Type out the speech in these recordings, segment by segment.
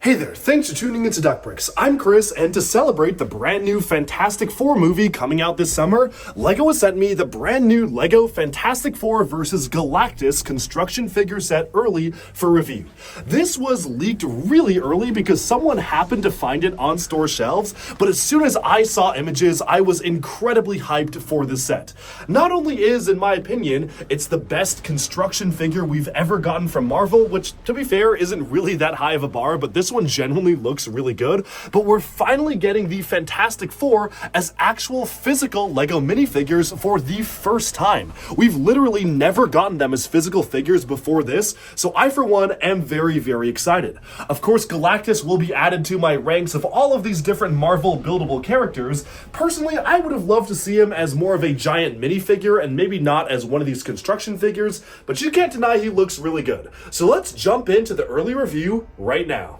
Hey there, thanks for tuning into Duckbricks. I'm Chris, and to celebrate the brand new Fantastic Four movie coming out this summer, LEGO has sent me the brand new LEGO Fantastic Four vs. Galactus construction figure set early for review. This was leaked really early because someone happened to find it on store shelves, but as soon as I saw images, I was incredibly hyped for this set. Not only is, in my opinion, it's the best construction figure we've ever gotten from Marvel, which, to be fair, isn't really that high of a bar, but this one genuinely looks really good, but we're finally getting the Fantastic Four as actual physical LEGO minifigures for the first time. We've literally never gotten them as physical figures before this, so I for one am very excited. Of course, Galactus will be added to my ranks of all of these different Marvel buildable characters. Personally, I would have loved to see him as more of a giant minifigure and maybe not as one of these construction figures, but you can't deny he looks really good. So let's jump into the early review right now.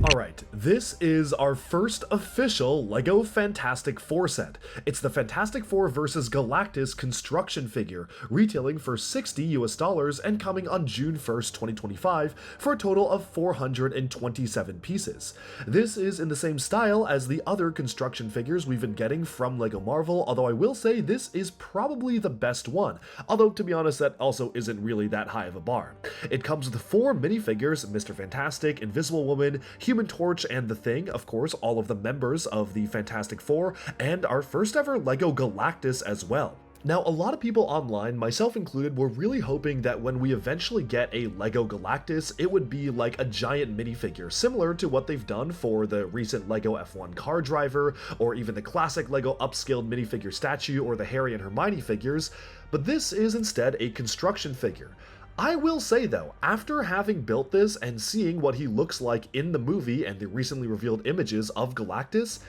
Alright, this is our first official LEGO Fantastic Four set. It's the Fantastic Four vs. Galactus construction figure, retailing for $60 and coming on June 1st, 2025 for a total of 427 pieces. This is in the same style as the other construction figures we've been getting from LEGO Marvel, although I will say this is probably the best one, although to be honest that also isn't really that high of a bar. It comes with 4 minifigures: Mr. Fantastic, Invisible Woman, Human Torch, and The Thing, of course, all of the members of the Fantastic Four, and our first ever LEGO Galactus as well. Now, a lot of people online, myself included, were really hoping that when we eventually get a LEGO Galactus, it would be like a giant minifigure, similar to what they've done for the recent LEGO F1 car driver, or even the classic LEGO upscaled minifigure statue, or the Harry and Hermione figures, but this is instead a construction figure. I will say though, after having built this and seeing what he looks like in the movie and the recently revealed images of Galactus,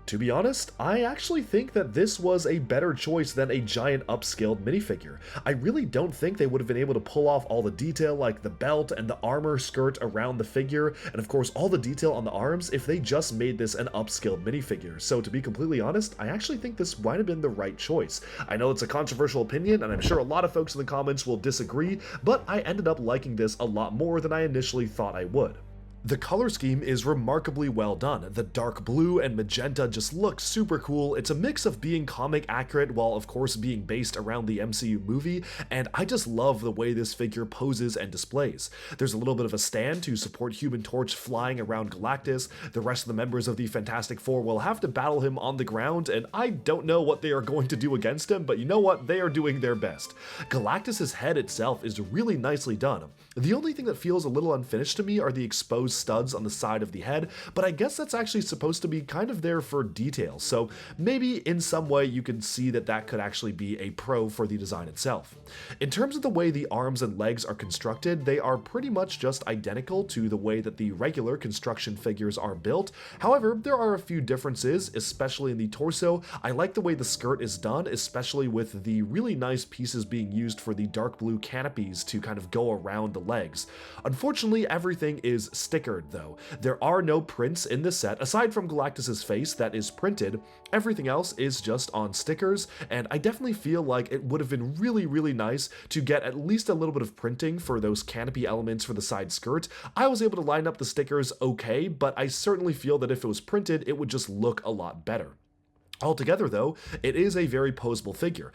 to be honest, I actually think that this was a better choice than a giant upscaled minifigure. I really don't think they would have been able to pull off all the detail like the belt and the armor skirt around the figure, and of course all the detail on the arms if they just made this an upscaled minifigure. So to be completely honest, I actually think this might have been the right choice. I know it's a controversial opinion, and I'm sure a lot of folks in the comments will disagree, but I ended up liking this a lot more than I initially thought I would. The color scheme is remarkably well done. The dark blue and magenta just look super cool. It's a mix of being comic accurate while of course being based around the MCU movie, and I just love the way this figure poses and displays. There's a little bit of a stand to support Human Torch flying around Galactus. The rest of the members of the Fantastic Four will have to battle him on the ground, and I don't know what they are going to do against him, but you know what? They are doing their best. Galactus's head itself is really nicely done. The only thing that feels a little unfinished to me are the exposed studs on the side of the head, but I guess that's actually supposed to be kind of there for detail, so maybe in some way you can see that that could actually be a pro for the design itself. In terms of the way the arms and legs are constructed, they are pretty much just identical to the way that the regular construction figures are built. However, there are a few differences, especially in the torso. I like the way the skirt is done, especially with the really nice pieces being used for the dark blue canopies to kind of go around the legs. Unfortunately, everything is stickered though. There are no prints in this set, aside from Galactus's face that is printed. Everything else is just on stickers, and I definitely feel like it would have been really nice to get at least a little bit of printing for those canopy elements for the side skirt. I was able to line up the stickers okay, but I certainly feel that if it was printed, it would just look a lot better. Altogether though, it is a very poseable figure.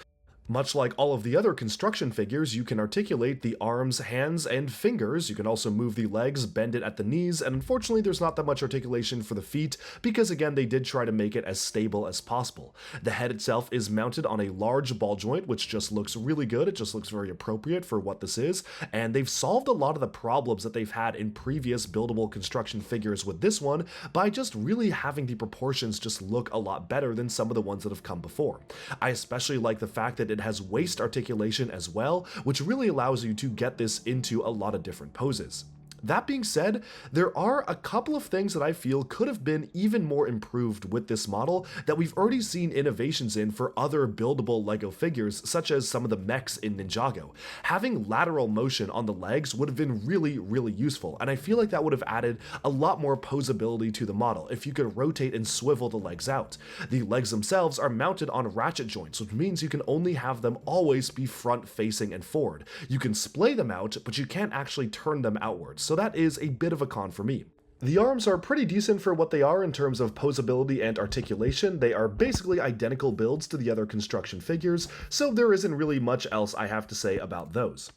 Much like all of the other construction figures, you can articulate the arms, hands, and fingers. You can also move the legs, bend it at the knees, and unfortunately there's not that much articulation for the feet because again they did try to make it as stable as possible. The head itself is mounted on a large ball joint, which just looks really good. It just looks very appropriate for what this is, and they've solved a lot of the problems that they've had in previous buildable construction figures with this one by just really having the proportions just look a lot better than some of the ones that have come before. I especially like the fact that it has waist articulation as well, which really allows you to get this into a lot of different poses. That being said, there are a couple of things that I feel could have been even more improved with this model that we've already seen innovations in for other buildable LEGO figures, such as some of the mechs in Ninjago. Having lateral motion on the legs would have been really useful, and I feel like that would have added a lot more posability to the model if you could rotate and swivel the legs out. The legs themselves are mounted on ratchet joints, which means you can only have them always be front facing and forward. You can splay them out, but you can't actually turn them outwards, so that is a bit of a con for me. The arms are pretty decent for what they are in terms of posability and articulation. They are basically identical builds to the other construction figures, so there isn't really much else I have to say about those.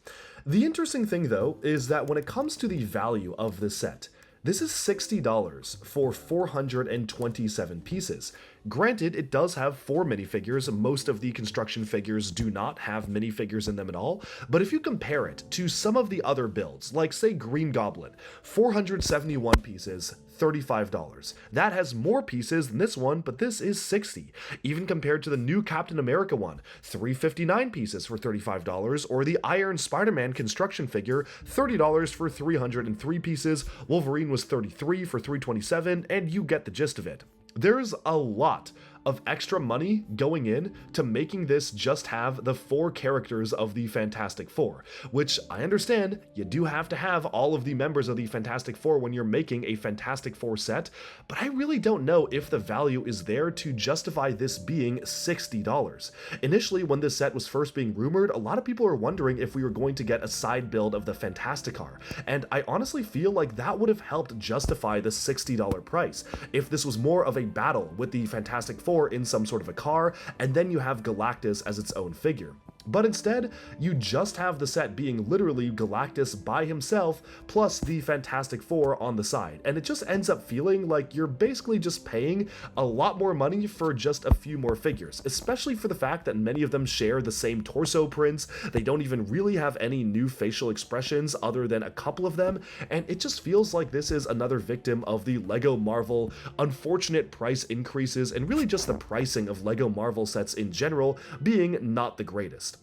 The interesting thing though is that when it comes to the value of this set, this is $60 for 427 pieces. Granted, it does have 4 minifigures. Most of the construction figures do not have minifigures in them at all, but if you compare it to some of the other builds, like say Green Goblin, 471 pieces, $35. That has more pieces than this one, but this is $60. Even compared to the new Captain America one, 359 pieces for $35, or the Iron Spider-Man construction figure, $30 for 303 pieces, Wolverine was $33 for 327, and you get the gist of it. There's a lot of extra money going in to making this just have the 4 characters of the Fantastic Four, which I understand you do have to have all of the members of the Fantastic Four when you're making a Fantastic Four set, but I really don't know if the value is there to justify this being $60. Initially, when this set was first being rumored, a lot of people were wondering if we were going to get a side build of the Fantasticar, and I honestly feel like that would have helped justify the $60 price if this was more of a battle with the Fantastic Four in some sort of a car, and then you have Galactus as its own figure. But instead, you just have the set being literally Galactus by himself, plus the Fantastic Four on the side, and it just ends up feeling like you're basically just paying a lot more money for just a few more figures, especially for the fact that many of them share the same torso prints, they don't even really have any new facial expressions other than a couple of them, and it just feels like this is another victim of the LEGO Marvel unfortunate price increases, and really just the pricing of LEGO Marvel sets in general being not the greatest.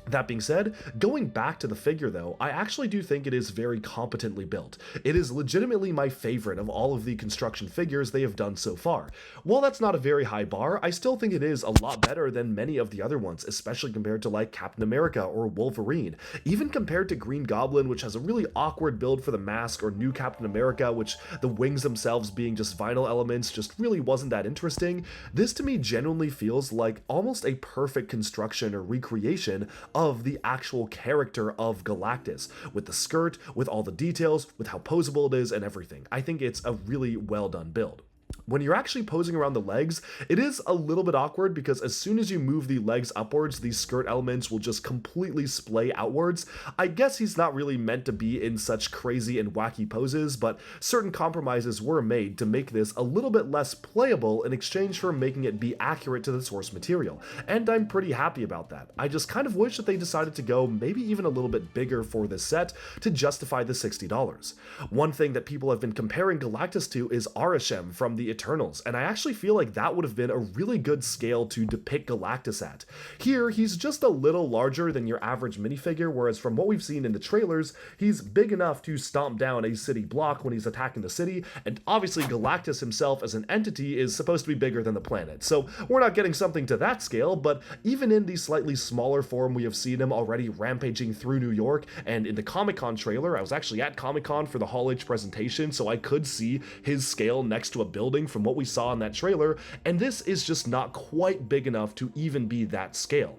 That being said, going back to the figure though, I actually do think it is very competently built. It is legitimately my favorite of all of the construction figures they have done so far. While that's not a very high bar, I still think it is a lot better than many of the other ones, especially compared to like Captain America or Wolverine. Even compared to Green Goblin, which has a really awkward build for the mask, or new Captain America, which the wings themselves being just vinyl elements just really wasn't that interesting, this to me genuinely feels like almost a perfect construction or recreation of the actual character of Galactus, with the skirt, with all the details, with how posable it is and everything. I think it's a really well done build. When you're actually posing around the legs, it is a little bit awkward because as soon as you move the legs upwards, these skirt elements will just completely splay outwards. I guess he's not really meant to be in such crazy and wacky poses, but certain compromises were made to make this a little bit less playable in exchange for making it be accurate to the source material, and I'm pretty happy about that. I just kind of wish that they decided to go maybe even a little bit bigger for this set to justify the $60. One thing that people have been comparing Galactus to is Arishem from the Eternals, and I actually feel like that would have been a really good scale to depict Galactus at. Here, he's just a little larger than your average minifigure, whereas from what we've seen in the trailers, he's big enough to stomp down a city block when he's attacking the city, and obviously Galactus himself as an entity is supposed to be bigger than the planet, so we're not getting something to that scale, but even in the slightly smaller form we have seen him already rampaging through New York, and in the Comic-Con trailer, I was actually at Comic-Con for the Hall H presentation, so I could see his scale next to a building from what we saw in that trailer, and this is just not quite big enough to even be that scale.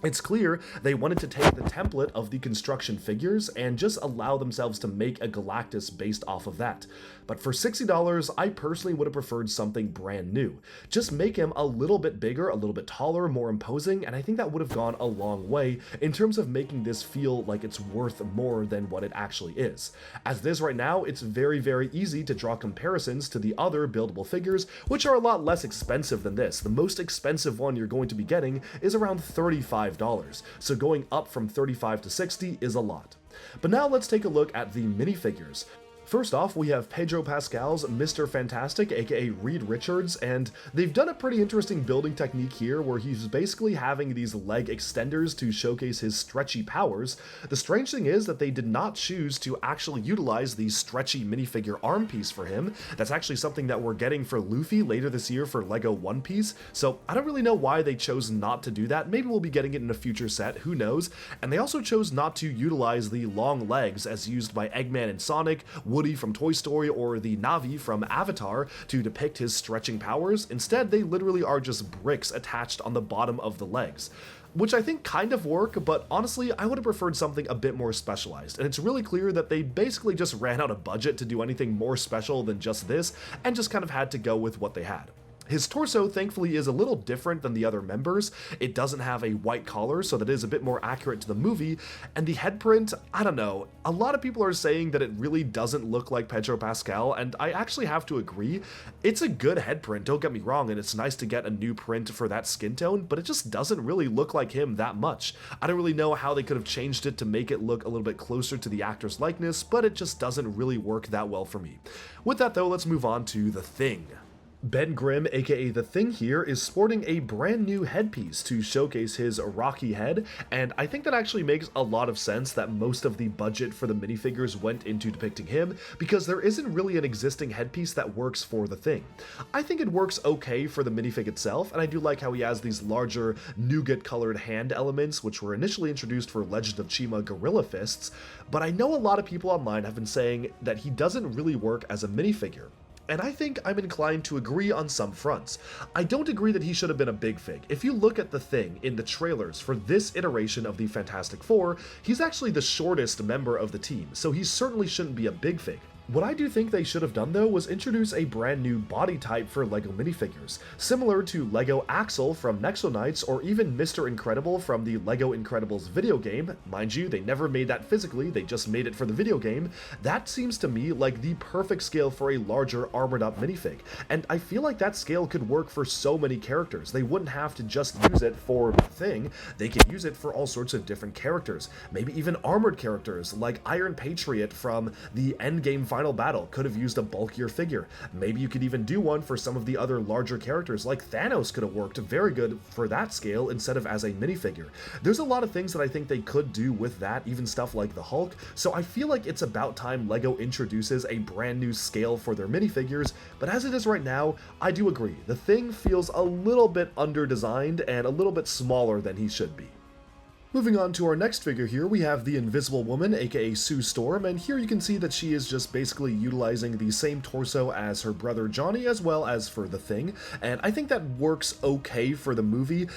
It's clear they wanted to take the template of the construction figures and just allow themselves to make a Galactus based off of that. But for $60, I personally would have preferred something brand new. Just make him a little bit bigger, a little bit taller, more imposing, and I think that would have gone a long way in terms of making this feel like it's worth more than what it actually is. As it is right now, it's very easy to draw comparisons to the other buildable figures, which are a lot less expensive than this. The most expensive one you're going to be getting is around $35, so going up from $35 to $60 is a lot. But now let's take a look at the minifigures. First off, we have Pedro Pascal's Mr. Fantastic, aka Reed Richards, and they've done a pretty interesting building technique here where he's basically having these leg extenders to showcase his stretchy powers. The strange thing is that they did not choose to actually utilize the stretchy minifigure arm piece for him. That's actually something that we're getting for Luffy later this year for LEGO One Piece, so I don't really know why they chose not to do that. Maybe we'll be getting it in a future set, who knows? And they also chose not to utilize the long legs as used by Eggman and Sonic, Woody from Toy Story, or the Na'vi from Avatar to depict his stretching powers. Instead, they literally are just bricks attached on the bottom of the legs, which I think kind of work, but honestly, I would have preferred something a bit more specialized, and it's really clear that they basically just ran out of budget to do anything more special than just this, and just kind of had to go with what they had. His torso, thankfully, is a little different than the other members. It doesn't have a white collar, so that is a bit more accurate to the movie, and the head print, I don't know, a lot of people are saying that it really doesn't look like Pedro Pascal, and I actually have to agree. It's a good head print, don't get me wrong, and it's nice to get a new print for that skin tone, but it just doesn't really look like him that much. I don't really know how they could have changed it to make it look a little bit closer to the actor's likeness, but it just doesn't really work that well for me. With that though, let's move on to The Thing. Ben Grimm, aka The Thing here, is sporting a brand new headpiece to showcase his rocky head, and I think that actually makes a lot of sense that most of the budget for the minifigures went into depicting him, because there isn't really an existing headpiece that works for The Thing. I think it works okay for the minifig itself, and I do like how he has these larger nougat-colored hand elements, which were initially introduced for Legend of Chima Gorilla Fists, but I know a lot of people online have been saying that he doesn't really work as a minifigure. And I think I'm inclined to agree on some fronts. I don't agree that he should have been a big fig. If you look at The Thing in the trailers for this iteration of the Fantastic Four, he's actually the shortest member of the team, so he certainly shouldn't be a big fig. What I do think they should have done though was introduce a brand new body type for LEGO minifigures, similar to LEGO Axel from Nexo Knights or even Mr. Incredible from the LEGO Incredibles video game. Mind you, they never made that physically, they just made it for the video game. That seems to me like the perfect scale for a larger armored up minifig, and I feel like that scale could work for so many characters. They wouldn't have to just use it for The Thing, they could use it for all sorts of different characters, maybe even armored characters like Iron Patriot from the Endgame Final Battle could have used a bulkier figure. Maybe you could even do one for some of the other larger characters, like Thanos could have worked very good for that scale instead of as a minifigure. There's a lot of things that I think they could do with that, even stuff like the Hulk, so I feel like it's about time LEGO introduces a brand new scale for their minifigures, but as it is right now, I do agree. The Thing feels a little bit under-designed and a little bit smaller than he should be. Moving on to our next figure here, we have the Invisible Woman, aka Sue Storm, and here you can see that she is just basically utilizing the same torso as her brother Johnny as well as for The Thing, and I think that works okay for the movie.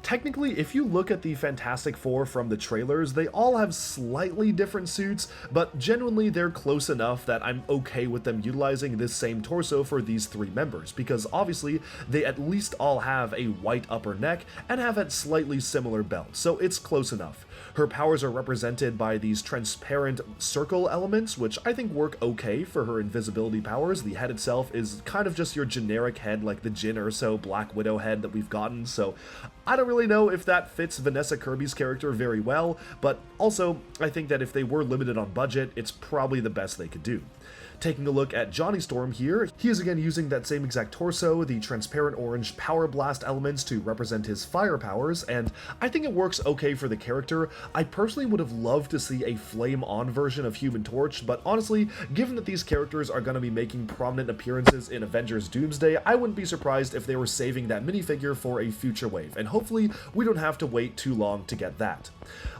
Technically, if you look at the Fantastic Four from the trailers, they all have slightly different suits, but genuinely they're close enough that I'm okay with them utilizing this same torso for these three members, because obviously they at least all have a white upper neck and have a slightly similar belt, so it's close enough. Her powers are represented by these transparent circle elements, which I think work okay for her invisibility powers. The head itself is kind of just your generic head like the Jin Urso Black Widow head that we've gotten, so I don't really know if that fits Vanessa Kirby's character very well, but also I think that if they were limited on budget, it's probably the best they could do. Taking a look at Johnny Storm here, he is again using that same exact torso, the transparent orange Power Blast elements to represent his fire powers, and I think it works okay for the character. I personally would have loved to see a flame-on version of Human Torch, but honestly, given that these characters are going to be making prominent appearances in Avengers Doomsday, I wouldn't be surprised if they were saving that minifigure for a future wave, and hopefully we don't have to wait too long to get that.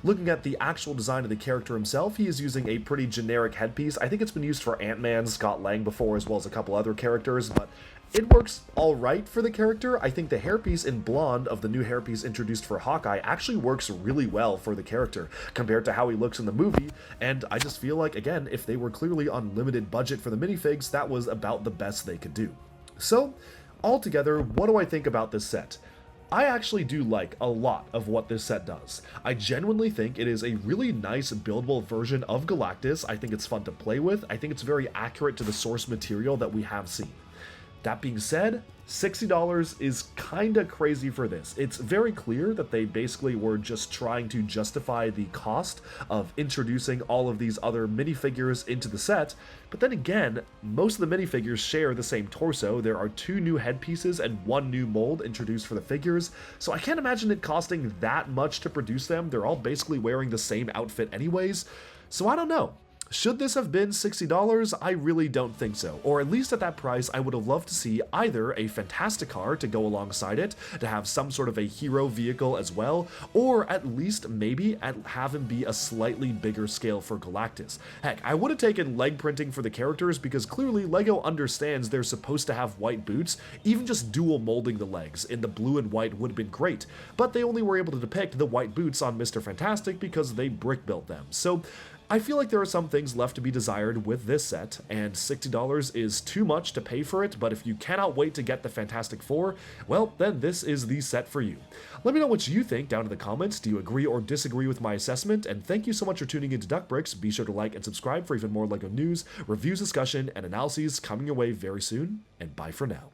Looking at the actual design of the character himself, he is using a pretty generic headpiece. I think it's been used for Ant-Man, Scott Lang before, as well as a couple other characters, but it works alright for the character. I think the hairpiece in blonde of the new hairpiece introduced for Hawkeye actually works really well for the character compared to how he looks in the movie, and I just feel like, again, if they were clearly on limited budget for the minifigs, that was about the best they could do. So, altogether, what do I think about this set? I actually do like a lot of what this set does. I genuinely think it is a really nice buildable version of Galactus. I think it's fun to play with. I think it's very accurate to the source material that we have seen. That being said, $60 is kinda crazy for this. It's very clear that they basically were just trying to justify the cost of introducing all of these other minifigures into the set, but then again, most of the minifigures share the same torso. There are 2 new headpieces and 1 new mold introduced for the figures, so I can't imagine it costing that much to produce them. They're all basically wearing the same outfit anyways, so I don't know. Should this have been $60? I really don't think so. Or at least at that price, I would have loved to see either a Fantastic car to go alongside it, to have some sort of a hero vehicle as well, or at least maybe have him be a slightly bigger scale for Galactus. Heck, I would have taken leg printing for the characters because clearly LEGO understands they're supposed to have white boots. Even just dual molding the legs in the blue and white would have been great, but they only were able to depict the white boots on Mr. Fantastic because they brick built them. So I feel like there are some things left to be desired with this set, and $60 is too much to pay for it, but if you cannot wait to get the Fantastic Four, well, then this is the set for you. Let me know what you think down in the comments. Do you agree or disagree with my assessment? And thank you so much for tuning into Duckbricks. Be sure to like and subscribe for even more LEGO news, reviews, discussion, and analyses coming your way very soon, and bye for now.